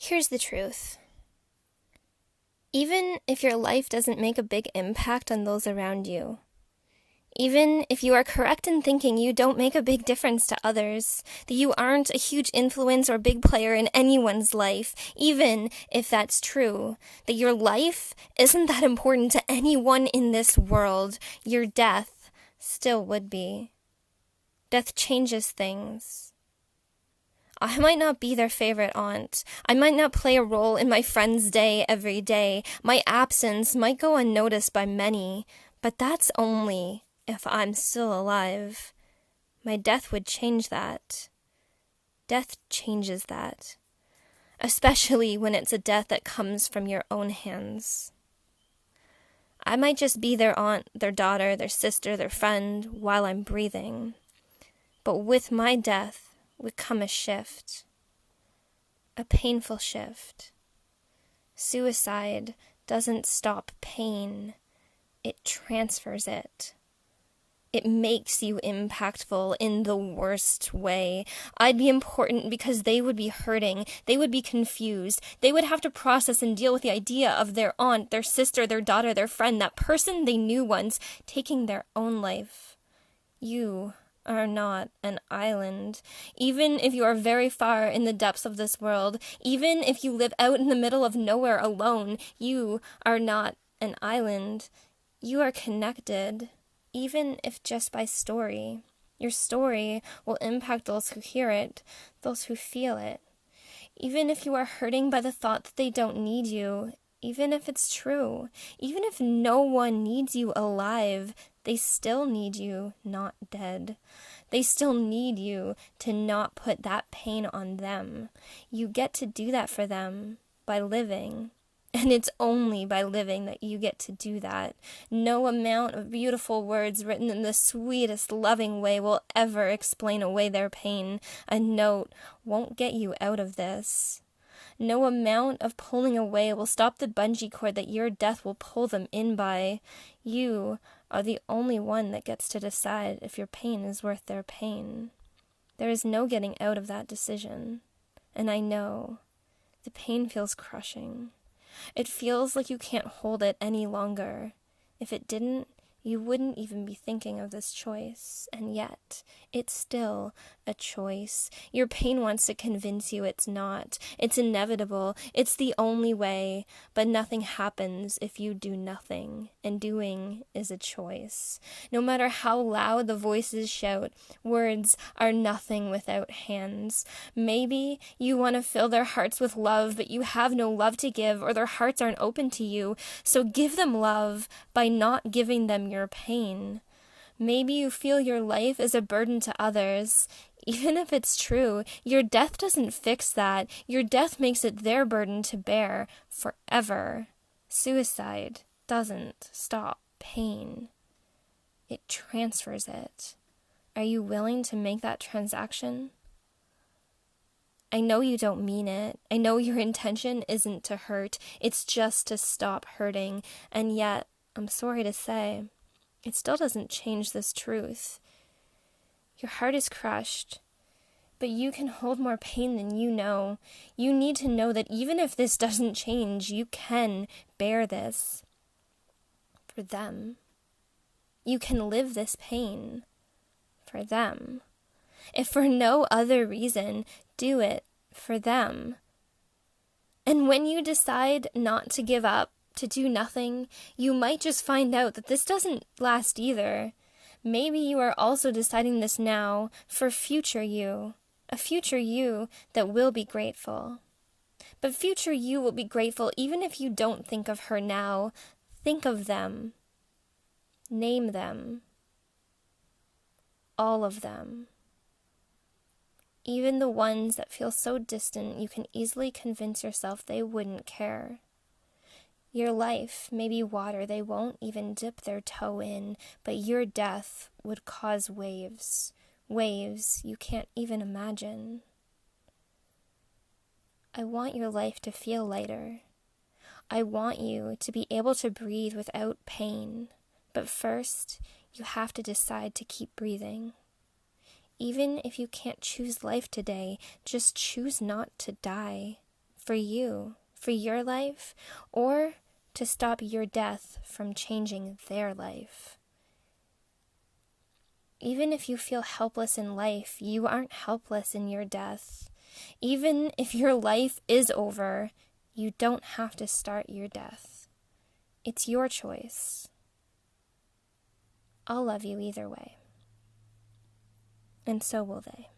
Here's the truth. Even if your life doesn't make a big impact on those around you, even if you are correct in thinking you don't make a big difference to others, that you aren't a huge influence or big player in anyone's life, even if that's true, that your life isn't that important to anyone in this world, your death still would be. Death changes things. I might not be their favorite aunt. I might not play a role in my friend's day every day. My absence might go unnoticed by many, but that's only if I'm still alive. My death would change that. Death changes that, especially when it's a death that comes from your own hands. I might just be their aunt, their daughter, their sister, their friend while I'm breathing. But with my death would come a shift, a painful shift. Suicide doesn't stop pain, it transfers it. It makes you impactful in the worst way. I'd be important because they would be hurting, they would be confused, they would have to process and deal with the idea of their aunt, their sister, their daughter, their friend, that person they knew once, taking their own life. You are not an island. Even if you are very far in the depths of this world, even if you live out in the middle of nowhere alone, you are not an island. You are connected, even if just by story. Your story will impact those who hear it, those who feel it. Even if you are hurting by the thought that they don't need you, even if it's true, even if no one needs you alive, they still need you not dead. They still need you to not put that pain on them. You get to do that for them by living. And it's only by living that you get to do that. No amount of beautiful words written in the sweetest, loving way will ever explain away their pain. A note won't get you out of this. No amount of pulling away will stop the bungee cord that your death will pull them in by. You are the only one that gets to decide if your pain is worth their pain. There is no getting out of that decision. And I know the pain feels crushing. It feels like you can't hold it any longer. If it didn't, you wouldn't even be thinking of this choice. And yet, it's still a choice. Your pain wants to convince you it's not. It's inevitable. It's the only way. But nothing happens if you do nothing. And doing is a choice. No matter how loud the voices shout, words are nothing without hands. Maybe you want to fill their hearts with love, but you have no love to give, or their hearts aren't open to you. So give them love by not giving them your pain. Maybe you feel your life is a burden to others. Even if it's true, your death doesn't fix that. Your death makes it their burden to bear forever. Suicide doesn't stop pain. It transfers it. Are you willing to make that transaction? I know you don't mean it. I know your intention isn't to hurt. It's just to stop hurting. And yet, I'm sorry to say, it still doesn't change this truth. Your heart is crushed, but you can hold more pain than you know. You need to know that even if this doesn't change, you can bear this for them. You can live this pain for them. If for no other reason, do it for them. And when you decide not to give up, to do nothing, you might just find out that this doesn't last either. Maybe you are also deciding this now for future you, a future you that will be grateful. But future you will be grateful even if you don't think of her now. Think of them. Name them. All of them. Even the ones that feel so distant you can easily convince yourself they wouldn't care. Your life may be water they won't even dip their toe in, but your death would cause waves. Waves you can't even imagine. I want your life to feel lighter. I want you to be able to breathe without pain. But first, you have to decide to keep breathing. Even if you can't choose life today, just choose not to die for you, for your life, or to stop your death from changing their life. Even if you feel helpless in life, you aren't helpless in your death. Even if your life is over, you don't have to start your death. It's your choice. I'll love you either way. And so will they.